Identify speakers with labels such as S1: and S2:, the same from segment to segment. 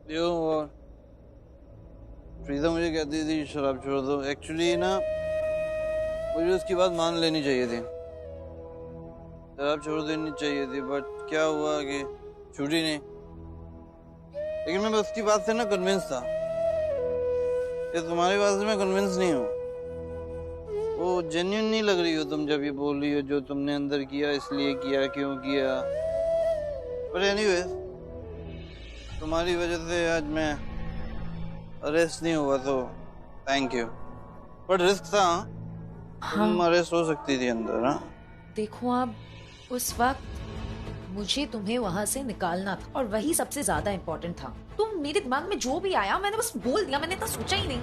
S1: यो और प्रीता मुझे कहती थी शराब छोड़ दो। एक्चुअली ना मुझे उसकी बात मान लेनी चाहिए थी, शराब छोड़ देनी चाहिए थी, बट क्या हुआ कि छूटी नहीं। लेकिन मैं उसकी बात से ना कन्विंस था, ये तुम्हारी बात से मैं कन्विंस नहीं हूँ। वो जेन्युइन नहीं लग रही हो तुम जब ये बोल रही हो जो तुमने अंदर किया इसलिए किया, क्यों किया। बट एनीवेज तुम्हारी वजह से आज मैं अरेस्ट नहीं हुआ तो थैंक यू। बट रिस्क था।
S2: हाँ।
S1: तुम अरेस्ट हो सकती थी अंदर। हाँ
S2: देखो आप, उस वक्त मुझे तुम्हें वहां से निकालना था और वही सबसे ज्यादा इम्पोर्टेंट था। तुम मेरे दिमाग में जो भी आया मैंने बस बोल दिया, मैंने इतना सोचा ही नहीं।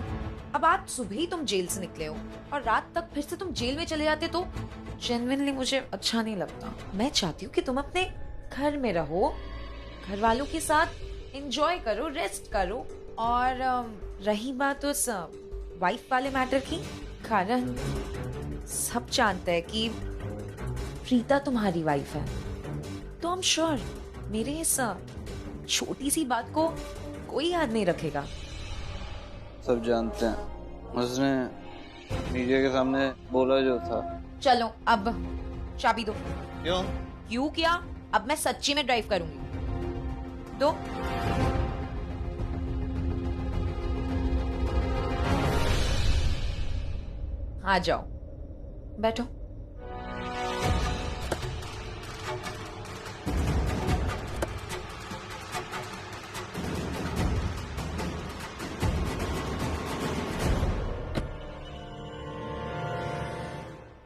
S2: अब आज सुबह ही तुम जेल से निकले हो और रात तक फिर से तुम जेल में चले जाते तो जेन्युइनली मुझे अच्छा नहीं लगता। मैं चाहती हूँ कि तुम अपने घर में रहो, घर वालों के साथ एंजॉय करो, रेस्ट करो। और रही बात उस वाइफ वाले मैटर की, कारण सब जानते हैं कि प्रीता तुम्हारी वाइफ है, तो आई एम श्योर मेरे इस छोटी सी बात को कोई याद नहीं रखेगा।
S1: सब जानते हैं, उसने मीडिया के सामने बोला जो था।
S2: चलो अब चाबी दो।
S1: क्यों?
S2: क्यों क्या? अब मैं सच्ची में ड्राइव करूंगी। दो। आ जाओ, बैठो।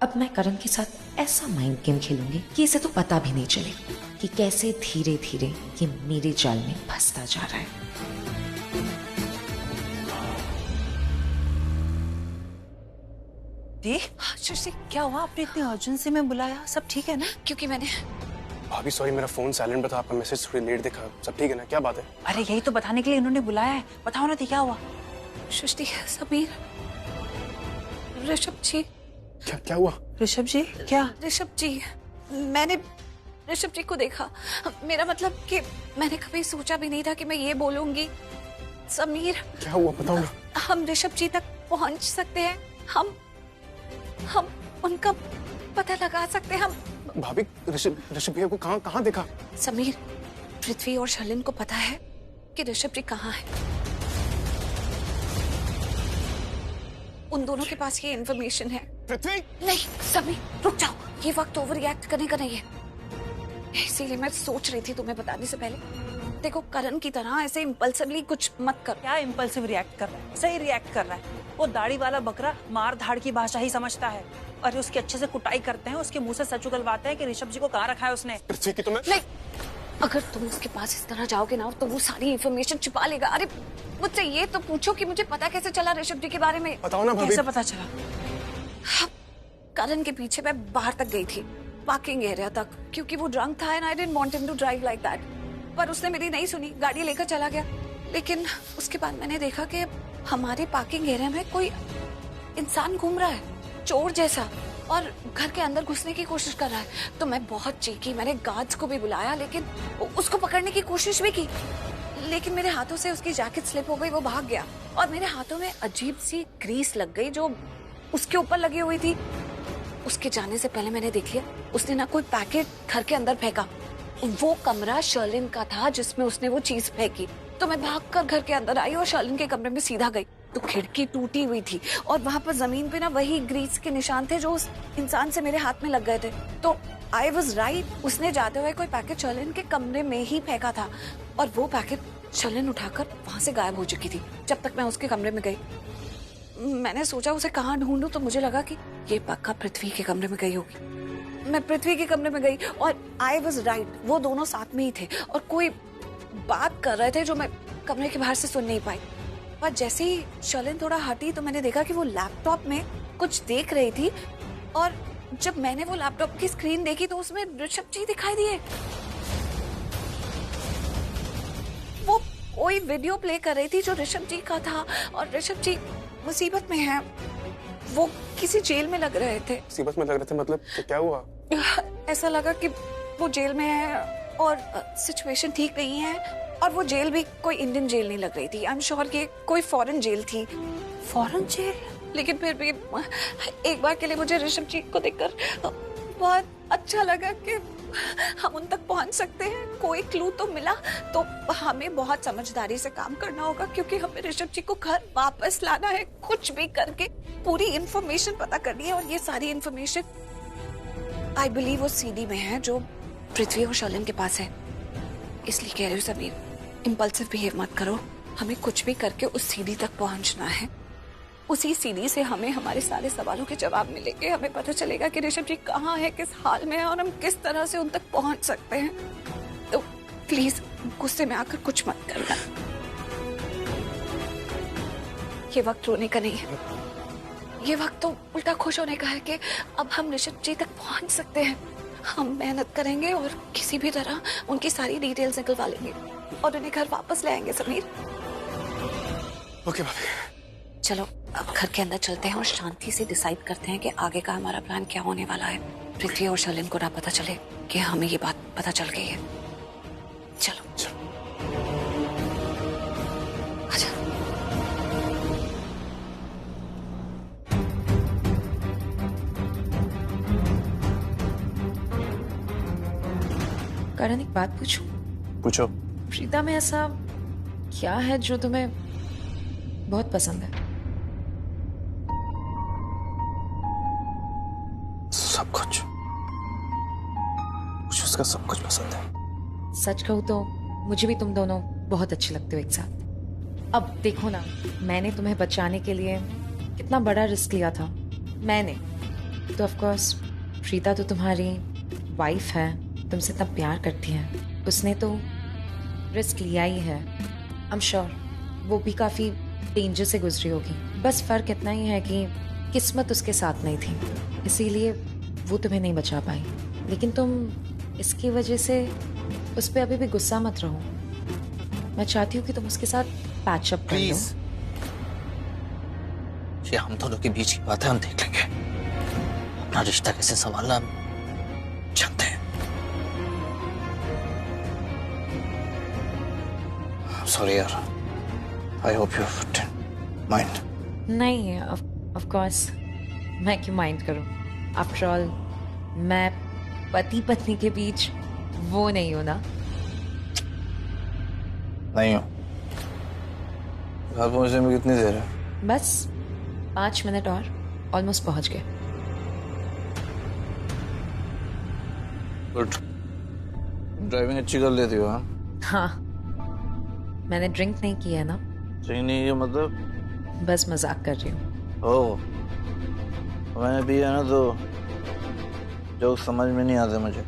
S2: अब मैं करण के साथ ऐसा माइंड गेम खेलूंगी कि इसे तो पता भी नहीं चले कि कैसे धीरे धीरे ये मेरे जाल में फंसता जा रहा है।
S3: शशि, क्या हुआ? आपने इतनी अर्जेंसी में बुलाया? सब ठीक है ना?
S2: क्योंकि मैंने
S4: भाभी सॉरी, मेरा फोन साइलेंट पे था, आपका मैसेज थोड़ी लेट देखा। सब ठीक है ना? क्या बात है?
S3: अरे यही तो बताने के लिए इन्होंने बुलाया है। बताओ ना, क्या हुआ?
S5: सृष्टि, समीर, ऋषभ जी।
S4: क्या हुआ?
S3: ऋषभ जी? क्या?
S5: ऋषभ जी, मैंने ऋषभ जी को देखा। मेरा मतलब कि मैंने कभी सोचा भी नहीं था कि मैं ये बोलूंगी। समीर,
S4: क्या हुआ बताओ ना।
S5: हम ऋषभ जी तक पहुंच सकते हैं, हम उनका पता लगा सकते हैं। हम
S4: भाभी ऋषभ भैया को कहाँ देखा?
S5: समीर, पृथ्वी और शलिन को पता है कि ऋषभ जी कहाँ है। उन दोनों के पास ये इन्फॉर्मेशन है।
S4: पृथ्वी?
S5: नहीं समीर, रुक जाओ, ये वक्त ओवर रिएक्ट करने का नहीं है। इसीलिए मैं सोच रही थी तुम्हें बताने से पहले। देखो, करण की तरह ऐसे इम्पल्सिवली कुछ मत कर।
S3: क्या इम्पल्सिव रिएक्ट कर रहा है? सही रिएक्ट कर रहा है। वो दाढ़ी वाला बकरा मार धाड़ की भाषा ही समझता है और उसकी अच्छे से कुटाई करते हैं, उसके मुंह से सच उगलवाते हैं कि ऋषभ जी को कहाँ रखा है उसने।
S4: पृथ्वी की तुम्हें
S5: नहीं, अगर तुम उसके पास इस तरह जाओगे ना तो वो सारी इन्फॉर्मेशन छुपा लेगा। अरे मुझसे ये तो पूछो कि मुझे पता कैसे चला ऋषभ जी के बारे में।
S4: बताओ ना भाभी।
S3: कैसे पता चला?
S5: करण के पीछे मैं बाहर तक गई थी, पार्किंग एरिया तक, क्योंकि वो ड्रंक था and I didn't want him to drive like that. पर उसने मेरी नहीं सुनी, गाड़ी लेकर चला गया। लेकिन उसके बाद मैंने देखा कि हमारे पार्किंग एरिया में कोई इंसान घूम रहा है, चोर जैसा, और घर के अंदर घुसने की कोशिश कर रहा है। तो मैं बहुत चीखी, मैंने गार्ड्स को भी बुलाया, लेकिन उसको पकड़ने की कोशिश भी की, लेकिन मेरे हाथों से उसकी जैकेट स्लिप हो गई, वो भाग गया। और मेरे हाथों में अजीब सी ग्रीस लग गई जो उसके ऊपर लगी हुई थी। उसके जाने से पहले मैंने देख लिया, उसने ना कोई पैकेट घर के अंदर फेंका। वो कमरा शर्लिन का था जिसमें उसने वो चीज फेंकी। तो मैं भागकर घर के अंदर आई और शर्लिन के कमरे में सीधा गई तो खिड़की टूटी हुई थी और वहां पर जमीन पे ना वही ग्रीस के निशान थे जो उस इंसान से मेरे हाथ में लग गए थे। तो आई वॉज राइट, उसने जाते हुए कोई पैकेट शर्लिन के कमरे में ही फेंका था और वो पैकेट शर्लिन उठाकर वहां से गायब हो चुकी थी। जब तक मैं उसके कमरे में गई, मैंने सोचा उसे कहाँ ढूंढूं, तो मुझे लगा कि ये पक्का पृथ्वी के कमरे में गई होगी। मैं पृथ्वी के कमरे में गई और आई वॉज राइट, वो दोनों साथ में ही थे और कोई बात कर रहे थे जो मैं कमरे के बाहर से सुन नहीं पाई। पर जैसे ही शर्लिन थोड़ा हटी तो मैंने देखा कि वो लैपटॉप में कुछ देख रही थी और जब मैंने वो लैपटॉप की स्क्रीन देखी तो उसमें ऋषभ जी दिखाई दिए। वो कोई वीडियो प्ले कर रही थी जो ऋषभ जी का था और ऋषभ जी मुसीबत में है, वो किसी जेल में लग रहे थे।
S4: मुसीबत में लग रहे थे मतलब? तो क्या हुआ?
S5: ऐसा लगा कि वो जेल में है और सिचुएशन ठीक नहीं है और वो जेल भी कोई इंडियन जेल नहीं लग रही थी। आई एम श्योर कि कोई फॉरेन जेल थी।
S3: Foreign jail?
S5: लेकिन फिर भी एक बार के लिए मुझे ऋषभ जी को देखकर बहुत अच्छा लगा कि हम उन तक पहुंच सकते हैं। कोई क्लू तो मिला, तो हमें बहुत समझदारी से काम करना होगा, क्योंकि हमें ऋषभ जी को घर वापस लाना है। कुछ भी करके पूरी इंफॉर्मेशन पता करनी है, और ये सारी इंफॉर्मेशन आई बिलीव वो सीडी में है जो पृथ्वी और शर्लिन के पास है। इसलिए कह रही हूँ समीर, इम्पल्सिव बिहेव मत करो। हमें कुछ भी करके उस सीडी तक पहुंचना है। उसी सीडी से हमें हमारे सारे सवालों के जवाब मिलेंगे। हमें पता चलेगा कि ऋषभ जी कहाँ है, किस हाल में है, और हम किस तरह से उन तक पहुंच सकते हैं। तो प्लीज गुस्से में आकर कुछ मत करना। ये वक्त रोने का नहीं है, ये वक्त तो उल्टा खुश होने का है कि अब हम ऋषभ जी तक पहुंच सकते हैं। हम मेहनत करेंगे और किसी भी तरह उनकी सारी डिटेल्स निकलवा लेंगे और उन्हें घर वापस ले आएंगे। समीर,
S4: ओके भाभी।
S5: चलो अब घर के अंदर चलते हैं और शांति से डिसाइड करते हैं कि आगे का हमारा प्लान क्या होने वाला है। पृथ्वी और शर्लिन को ना पता चले कि हमें ये बात पता चल गई है। चलो
S4: चलो।
S5: अच्छा।
S2: करण, एक बात पूछूं?
S4: पूछो।
S2: प्रीता में ऐसा क्या है जो तुम्हें बहुत पसंद है?
S4: सब कुछ। मुझे उसका सब कुछ पसंद है।
S2: सच कहूं तो मुझे भी तुम दोनों बहुत अच्छे लगते हो एक साथ। अब देखो ना, मैंने तुम्हें बचाने के लिए कितना बड़ा रिस्क लिया था। मैंने तो ऑफ कोर्स, प्रीता तो तुम्हारी वाइफ है, तुमसे इतना प्यार करती है, उसने तो रिस्क लिया ही है। आई एम श्योर वो भी काफी डेंजर से गुजरी होगी। बस फर्क इतना ही है कि किस्मत उसके साथ नहीं थी, इसीलिए वो तुम्हें नहीं बचा पाई। लेकिन तुम इसकी वजह से उस पर अभी भी गुस्सा मत रहो। मैं चाहती हूँ कि तुम उसके साथ पैचअप कर लो।
S1: प्लीज, ये हम दोनों के बीच की बात है, हम देख लेंगे। अपना रिश्ता कैसे संभालना हम जानते हैं। सॉरी यार, I hope you didn't mind.
S2: नहीं, ऑफ कोर्स मैं क्यों माइंड करूं? आफ्टर ऑल मैं पति पत्नी के बीच वो नहीं हूं ना।
S1: नहीं हो। घर पहुंचने में कितनी देर है?
S2: बस 5 मिनट और ऑलमोस्ट पहुंच गए।
S1: गुड। ड्राइविंग अच्छी कर लेती हो?
S2: हाँ, मैंने ड्रिंक नहीं किया है ना।
S1: सही नहीं है मतलब?
S2: बस मजाक कर रही हूँ।
S1: ओह, मैंने पिया ना तो जो समझ में नहीं आते मुझे।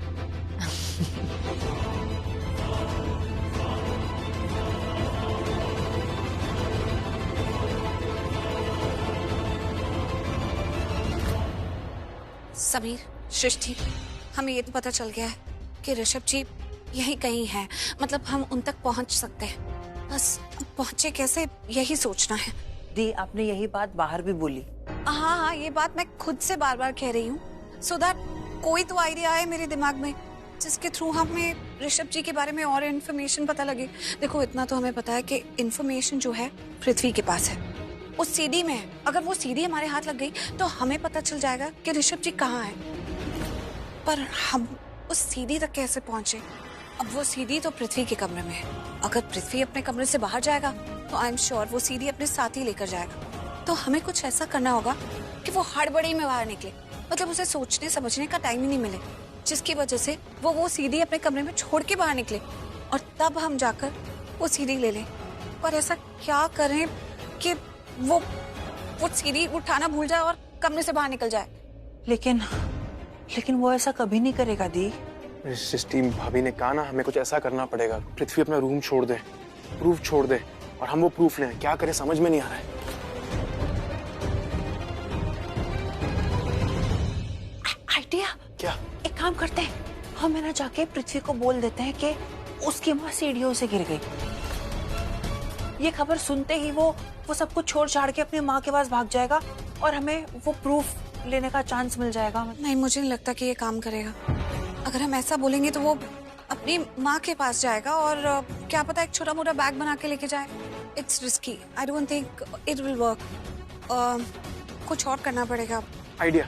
S5: समीर, सृष्टि, हमें ये तो पता चल गया है कि ऋषभ जी यहीं कहीं है। मतलब हम उन तक पहुंच सकते हैं, बस पहुंचे कैसे यही सोचना है।
S3: दी, आपने यही बात बाहर भी बोली।
S5: हाँ हाँ, ये बात मैं खुद से बार बार कह रही हूँ, सो दैट कोई तो आइडिया आए मेरे दिमाग में जिसके थ्रू हमें ऋषभ जी के बारे में और इन्फॉर्मेशन पता लगे। देखो, इतना तो हमें पता है कि इन्फॉर्मेशन जो है पृथ्वी के पास है, उस सीडी में है। अगर वो सीडी हमारे हाथ लग गई तो हमें पता चल जाएगा कि ऋषभ जी कहाँ है। पर हम उस सीडी तक कैसे पहुंचे? अब वो सीडी तो पृथ्वी के कमरे में है। अगर पृथ्वी अपने कमरे से बाहर जाएगा तो आई एम श्योर वो सीडी अपने साथ ही लेकर जाएगा। तो हमें कुछ ऐसा करना होगा कि वो हड़बड़ी में बाहर निकले, मतलब उसे सोचने समझने का टाइम ही नहीं मिले, जिसकी वजह से वो सीडी अपने कमरे में छोड़ के बाहर निकले और तब हम जाकर वो सीडी ले लें। पर ऐसा क्या करें कि वो सीडी उठाना भूल जाए और कमरे से बाहर निकल जाए।
S3: लेकिन वो ऐसा कभी नहीं करेगा दी।
S4: सृष्टि, भाभी ने कहा ना, हमें कुछ ऐसा करना पड़ेगा। पृथ्वी अपना रूम छोड़ दे, प्रूफ छोड़ दे, और हम वो प्रूफ लें। क्या करें समझ में नहीं आ रहा है।
S3: आइडिया
S4: क्या?
S3: एक काम करते हैं, हम है ना जाके पृथ्वी को बोल देते हैं कि उसकी माँ सीढ़ियों से गिर गई। ये खबर सुनते ही वो सब कुछ छोड़ छाड़ के अपनी माँ के पास भाग जाएगा और हमें वो प्रूफ लेने का चांस मिल जाएगा।
S5: नहीं, मुझे नहीं लगता कि ये काम करेगा। अगर हम ऐसा बोलेंगे तो वो नहीं, माँ के पास जाएगा और क्या पता एक छोटा मोटा बैग बना के लेके जाए। It's risky, I don't think it will work. कुछ और करना पड़ेगा।
S4: आइडिया,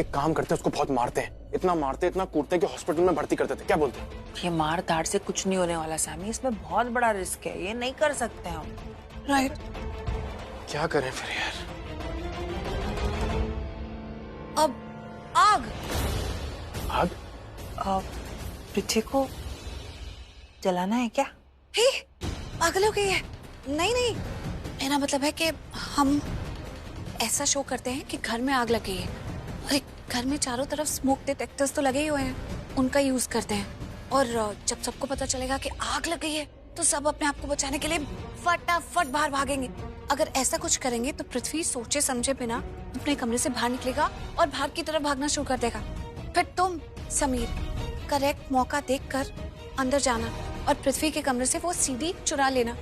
S4: एक काम करते हैं, उसको बहुत मारते हैं, इतना मारते इतना कूटते हैं कि हॉस्पिटल में भर्ती कर देते हैं। क्या बोलते हैं?
S3: ये मार धाड़ से कुछ नहीं होने वाला सैमी, इसमें बहुत बड़ा रिस्क है, ये नहीं कर सकते हम।
S5: राइट।
S4: क्या करें फिर यार?
S5: अब आग।
S4: आग?
S3: पृथ्वी को जलाना है क्या?
S5: हे, पागल हो गई है। नहीं नहीं, मेरा मतलब है कि हम ऐसा शो करते हैं कि घर में आग लगी है। अरे घर में चारों तरफ स्मोक डिटेक्टर्स तो लगे ही हुए हैं, उनका यूज करते हैं। और जब सबको पता चलेगा कि आग लग गई है तो सब अपने आप को बचाने के लिए फटाफट बाहर भागेंगे। अगर ऐसा कुछ करेंगे तो पृथ्वी सोचे समझे बिना अपने कमरे से बाहर निकलेगा और बाहर की तरफ भागना शुरू कर देगा। फिर तुम समीर करेक्ट मौका देखकर अंदर जाना और पृथ्वी के कमरे से वो सीडी चुरा लेना।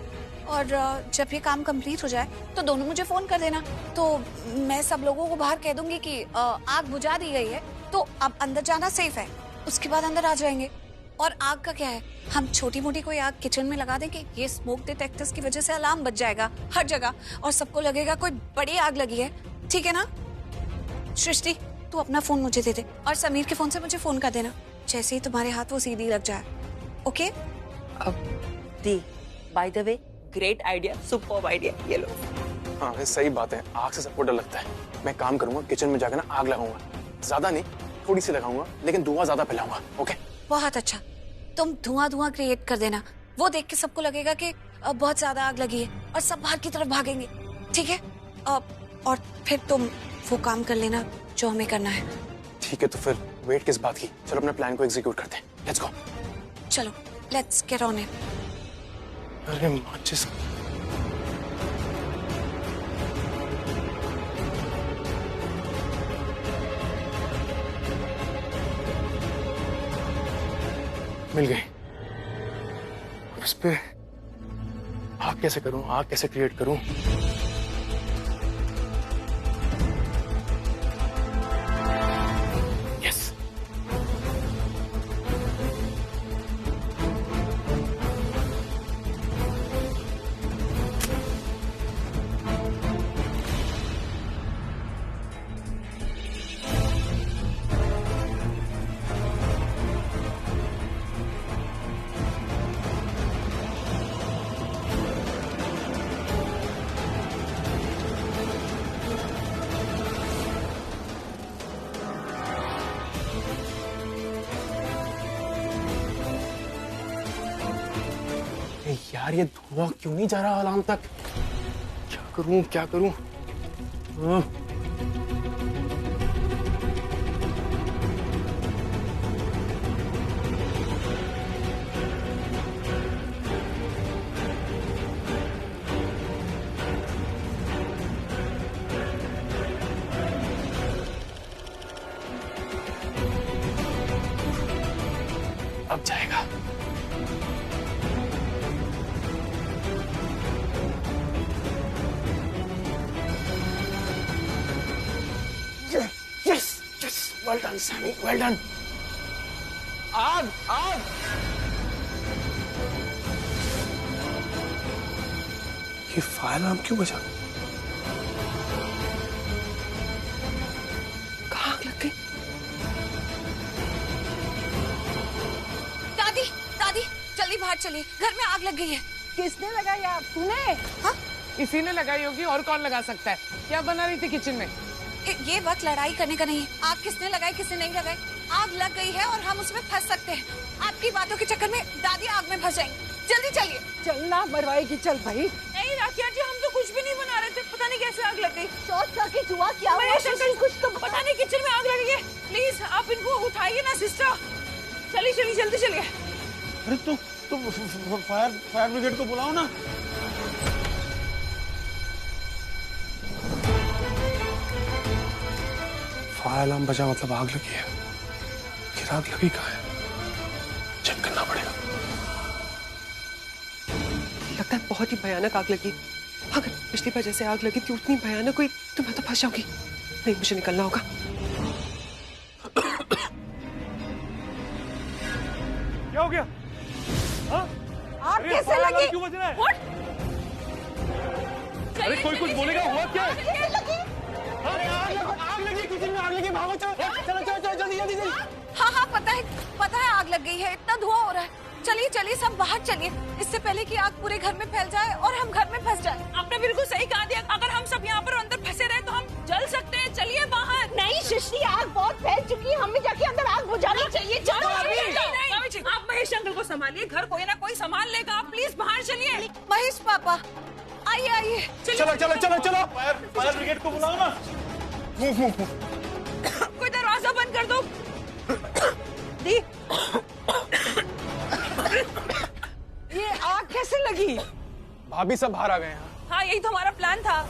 S5: और जब ये काम कंप्लीट हो जाए तो दोनों मुझे फोन कर देना, तो मैं सब लोगों को बाहर कह दूंगी कि आग बुझा दी गई है, तो अब अंदर जाना सेफ है। उसके बाद अंदर आ जाएंगे। और आग का क्या है, हम छोटी मोटी कोई आग किचन में लगा देंगे, ये स्मोक डिटेक्टर्स की वजह से अलार्म बज जाएगा हर जगह और सबको लगेगा कोई बड़ी आग लगी है। ठीक है ना? सृष्टि, तू अपना फोन मुझे दे दे और समीर के फोन से मुझे फोन कर देना जैसे ही तुम्हारे हाथ वो सीधी लग जाए। ओके?
S3: अब दी, by the way great idea, superb idea, ये लो।
S4: हाँ ये सही बात है, आग से सबको डर लगता है। मैं काम करूंगा, किचन में जाकर ना आग लगाऊंगा, ज्यादा नहीं थोड़ी सी लगाऊंगा, लेकिन धुआं ज्यादा फैलाऊंगा। ओके?
S5: बहुत अच्छा, तुम धुआं क्रिएट कर देना, वो देख के सबको लगेगा कि बहुत ज्यादा आग लगी है और सब बाहर की तरफ भागेंगे। ठीक है? और फिर तुम वो काम कर लेना जो हमें करना है।
S4: ठीक है, तो फिर वेट किस बात की, चलो अपने प्लान को एग्जीक्यूट करते हैं। Let's go.
S5: चलो लेट्स गेट ऑन इट।
S4: अरे माचिस, मिल गई। अब इस पे आग कैसे करूं, आग कैसे क्रिएट करूं? यस, यार ये धुआं क्यों नहीं जा रहा अलार्म तक? क्या करूं क्या करूं? हाँ। अब जाएगा। Well done, Sammy. Well done. आग, आग! ये फायर अलार्म क्यों बजा? कहाँ आग लग गई?
S5: दादी, दादी, जल्दी बाहर चलिए, घर में आग लग गई है।
S6: किसने लगाई आग? तूने?
S5: हाँ?
S6: इसी ने लगाई होगी, और कौन लगा सकता है? क्या बना रही थी किचन में?
S5: ये वक्त लड़ाई करने का नहीं है। आग किसने लगाई किसने नहीं लगाई, आग लग गई है और हम उसमें फंस सकते हैं। आपकी बातों के चक्कर में दादी आग में फंस जाएंगी। जल्दी चलिए।
S6: चलना मरवाएगी, चल भाई।
S7: नहीं राखिया जी, हम तो कुछ भी नहीं बना रहे थे, पता नहीं कैसे आग लग गई।
S6: शॉर्ट सर्किट हुआ क्या?
S7: कुछ तो पता नहीं, किचन में आग लगी है। प्लीज आप इनको उठाइए ना सिस्टर। चलिए चलिए जल्दी चलिए।
S8: अरे तो फायर ब्रिगेड को बुलाओ ना।
S4: फायर अलार्म बजा मतलब आग लगी है। फिर आग लगी कहाँ है? चेक करना पड़ेगा।
S9: लगता है बहुत ही भयानक आग लगी। अगर पिछली बार जैसे आग लगी थी उतनी भयानक हुई तो मैं तो फंस जाऊंगी। नहीं, मुझे निकलना होगा।
S8: क्या हो गया?
S7: आग कैसे लगी?
S8: क्यों बज रहा है?
S7: What?
S8: अरे कोई कुछ बोलेगा, हुआ क्या है?
S4: आग लगी किचन में, आग लगी, भागो चलो चलो चलो चलो जल्दी जल्दी जल्दी।
S5: हाँ पता है आग लग गई है, इतना धुआं हो रहा है। चलिए चलिए सब बाहर चलिए, इससे पहले कि आग पूरे घर में फैल जाए और हम घर में फंस जाए।
S7: आपने बिल्कुल सही कहा दिया, अगर हम सब यहाँ पर अंदर फंसे रहे तो हम जल सकते हैं। चलिए बाहर।
S10: नहीं सृष्टि, आग बहुत फैल चुकी है, हमें जाके अंदर आग बुझानी चाहिए। चलो
S7: आप महेश अंकल को संभालिए, घर कोई ना कोई संभाल लेगा। आप प्लीज बाहर चलिए।
S5: महेश पापा आइए आइए।
S4: चलो चलो चलो चलो
S8: फायर ब्रिगेड को बुलाओ ना।
S7: कोई दरवाजा बंद कर दो। दी
S10: ये आग कैसे लगी?
S4: भाभी सब बाहर आ गए हैं।
S7: हाँ यही तो हमारा प्लान था।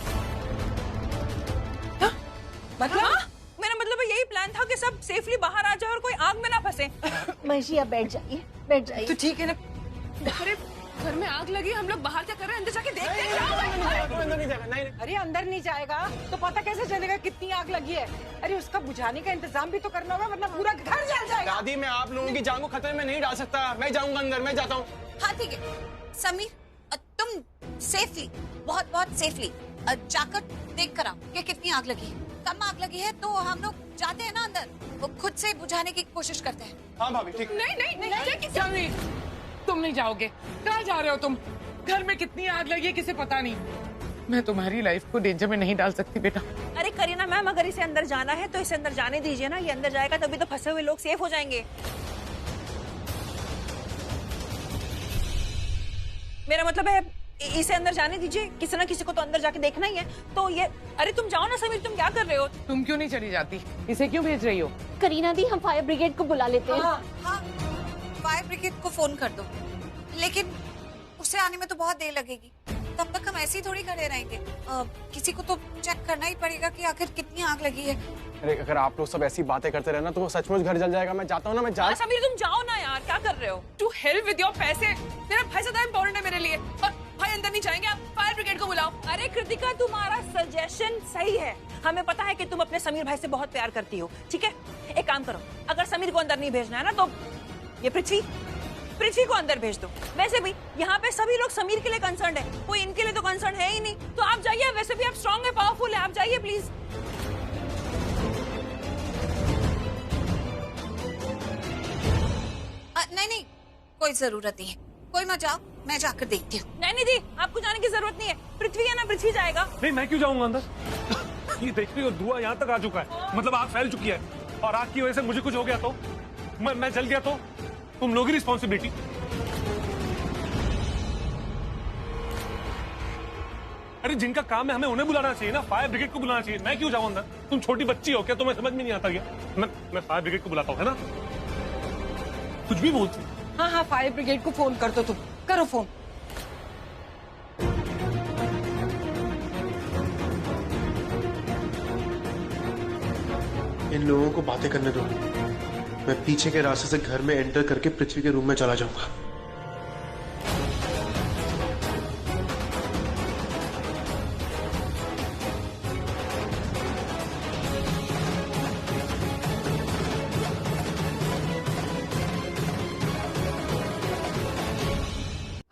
S7: मतलब मेरा मतलब यही प्लान था कि सब सेफली बाहर आ जाए और कोई आग में ना फंसे।
S10: महिषी आप बैठ जाइए, बैठ जाइए।
S9: तो ठीक है ना।
S7: अरे घर में आग लगी, हम लोग बाहर क्या कर रहे हैं? अंदर जाके देखते हैं।
S4: अंदर नहीं जाएगा, नहीं
S10: अरे अंदर नहीं जाएगा तो पता कैसे चलेगा कितनी आग लगी है? अरे उसका बुझाने का इंतजाम भी तो करना होगा, वरना पूरा घर जल जाएगा।
S4: दादी मैं आप लोगों की जान को खतरे में नहीं डाल सकता, मैं जाऊंगा अंदर, मैं जाता हूँ।
S5: हाँ ठीक है समीर, तुम सेफली बहुत बहुत सेफली जाकर देख कर आओ कि कितनी आग लगी है। कम आग लगी है तो हम लोग जाते हैं ना अंदर, वो खुद से बुझाने की कोशिश करते हैं।
S4: हाँ भाभी ठीक।
S7: नहीं समीर, तुम नहीं जाओगे। कहाँ जा रहे हो तुम? घर में कितनी आग लगी है किसे पता नहीं। मैं तुम्हारी लाइफ को डेंजर में नहीं डाल सकती बेटा।
S10: अरे करीना मैम, अगर इसे अंदर जाना है तो इसे अंदर जाने दीजिए ना। ये अंदर जाएगा तभी तो फंसे हुए लोग सेफ हो जाएंगे। मेरा मतलब है इसे अंदर जाने दीजिए, किसी ना किसी को तो अंदर जाके देखना ही है। तो ये अरे तुम जाओ ना समीर, तुम क्या कर रहे हो?
S6: तुम क्यों नहीं चली जाती? इसे क्यों भेज रही हो?
S10: करीना दी, हम फायर ब्रिगेड को बुला लेते हैं।
S5: हाँ फायर ब्रिगेड को फोन कर दो, लेकिन उसे आने में तो बहुत देर लगेगी। तब तक हम ऐसे ही थोड़ी खड़े रहेंगे। किसी को तो चेक करना ही पड़ेगा कि आखिर कितनी आग लगी है।
S4: अरे अगर आप लोग सब ऐसी बातें करते रहे ना तो वो सचमुच घर जल जाएगा। मैं जाता हूँ ना, मैं जा।
S7: समीर तुम जाओ ना यार, क्या कर रहे हो? टू हेल्प विद योर पैसे। मेरा भाई ज्यादा इम्पोर्टेंट है मेरे लिए, और भाई अंदर नहीं जाएंगे। आप फायर ब्रिगेड को बुलाओ। अरे कृतिका, तुम्हारा सजेशन सही है। हमें पता है कि तुम अपने समीर भाई से बहुत प्यार करती हो, ठीक है? एक काम करो, अगर समीर को अंदर नहीं भेजना है ना तो ये पृथ्वी को अंदर भेज दो। वैसे भी यहाँ पे सभी लोग समीर के लिए कंसर्न है, कोई इनके लिए तो कंसर्न है ही नहीं। तो आप जाइए, वैसे भी आप स्ट्रांग है, पावरफुल है, आप जाइए प्लीज।
S5: नहीं कोई जरूरत नहीं है, कोई मत जाओ, मैं जाकर देखती हूँ।
S7: नहीं दी, आपको जाने की जरूरत नहीं है। पृथ्वी है ना, पृथ्वी जाएगा।
S8: नहीं मैं क्यों जाऊंगा अंदर? ये देख रही हो धुआं यहाँ तक आ चुका है, मतलब आग फैल चुकी है। और आग की वजह से मुझे कुछ हो गया तो मैं जल गया तो तुम लोग ही रिस्पॉन्सिबिलिटी। अरे जिनका काम है हमें उन्हें बुलाना चाहिए ना, फायर ब्रिगेड को बुलाना चाहिए। मैं क्यों जाऊं अंदर? तुम छोटी बच्ची हो क्या? तुम्हें समझ में नहीं आता क्या? मैं फायर ब्रिगेड को बुलाता हूँ, है ना? कुछ भी बोलती।
S10: हाँ फायर ब्रिगेड को फोन कर दो, तुम करो फोन।
S11: इन लोगों को बातें करने दो, मैं पीछे के रास्ते से घर में एंटर करके पृथ्वी के रूम में चला जाऊंगा।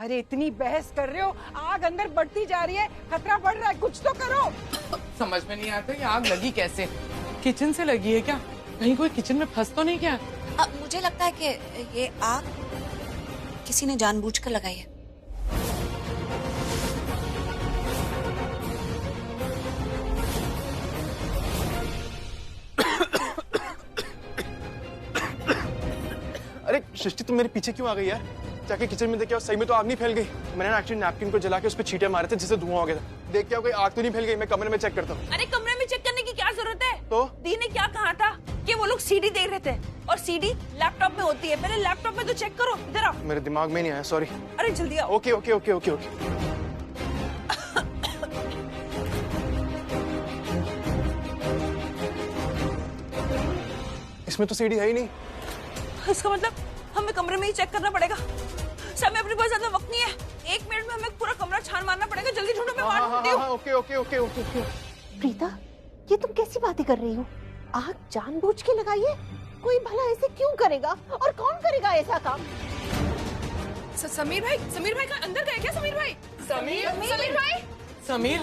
S10: अरे इतनी बहस कर रहे हो, आग अंदर बढ़ती जा रही है, खतरा बढ़ रहा है, कुछ तो करो।
S6: समझ में नहीं आता ये आग लगी कैसे? किचन से लगी है क्या? कहीं कोई किचन में फंस तो नहीं क्या?
S5: मुझे लगता है कि ये आग किसी ने जानबूझकर लगाई है।
S4: अरे सृष्टि तुम मेरे पीछे क्यों आ गई यार? जाके किचन में देख क्या सही में तो आग नहीं फैल गई? मैंने ना एक्चुअली नैपकिन को जला के उस पर छींटे मारे थे जिससे धुआं हो गया था। देख क्या कोई आग तो नहीं फैल गई? मैं कमरे में चेक करता हूँ।
S7: अरे कमरे में चेक करने की क्या जरूरत है?
S4: तो
S7: दी ने क्या कहा था कि वो लोग सीडी देख रहे थे, और सीडी लैपटॉप में होती है। पहले लैपटॉप में तो चेक करो। इधर आओ।
S4: मेरे दिमाग में नहीं आया, सॉरी।
S7: अरे जल्दी आओ।
S4: Okay okay okay okay okay. इसमें तो सीडी है ही नहीं।
S7: इसका मतलब हमें कमरे में ही चेक करना पड़ेगा। समय अपने पास ज्यादा वक्त नहीं है, 1 मिनट में हमें पूरा कमरा छान मारना पड़ेगा। जल्दी ढूंढो, मैं मार ढूंढती हूँ।
S4: Okay okay okay okay okay.
S10: Preeta, ये तुम कैसी बातें कर रही हो? आग जानबूझ के लगाई है? कोई भला ऐसे क्यों करेगा, और कौन करेगा ऐसा काम?
S7: समीर भाई का अंदर गए क्या? समीर भाई, समीर भाई,
S6: समीर,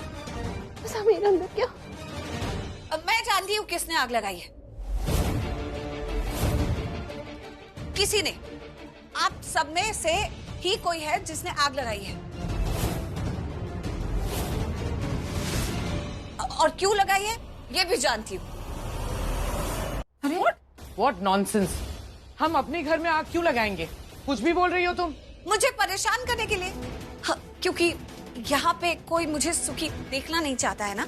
S5: समीर अंदर क्या? अब मैं जानती हूँ किसने आग लगाई है। किसी ने, आप सब में से ही कोई है जिसने आग लगाई है। और क्यों लगाई है ये भी जानती हूँ।
S6: What nonsense. हम अपने घर में आग क्यों लगाएंगे? कुछ भी बोल रही हो तुम।
S5: मुझे परेशान करने के लिए। हाँ, क्योंकि यहाँ पे कोई मुझे सुखी देखना नहीं चाहता है ना,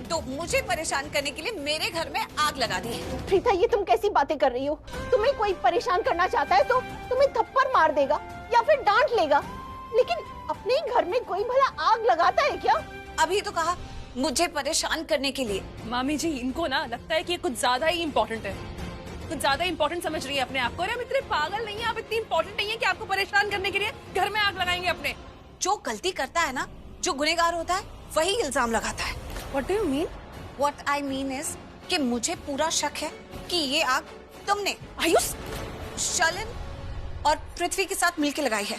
S5: तो मुझे परेशान करने के लिए मेरे घर में आग लगा दी है।
S12: प्रीता, ये तुम कैसी बातें कर रही हो? तुम्हें कोई परेशान करना चाहता है तो तुम्हें थप्पड़ मार देगा या फिर डांट लेगा, लेकिन अपने घर में कोई भला आग लगाता है क्या?
S5: अभी तो कहा मुझे परेशान करने के लिए।
S7: मामी जी, इनको ना लगता है कि ये कुछ ज्यादा ही इम्पोर्टेंट है, कुछ ज्यादा इम्पोर्टेंट समझ रही है अपने आप को। अरे हम इतने पागल नहीं है, आप इतनी इम्पोर्टेंट नहीं है कि आपको परेशान करने के लिए घर में आग लगाएंगे अपने।
S5: जो गलती करता है ना, जो गुनहगार होता है, वही इल्जाम लगाता है।
S7: What do you mean?
S5: What I mean is कि मुझे पूरा शक है कि ये आग तुमने आयुष, शलन और पृथ्वी के साथ मिलकर लगाई है।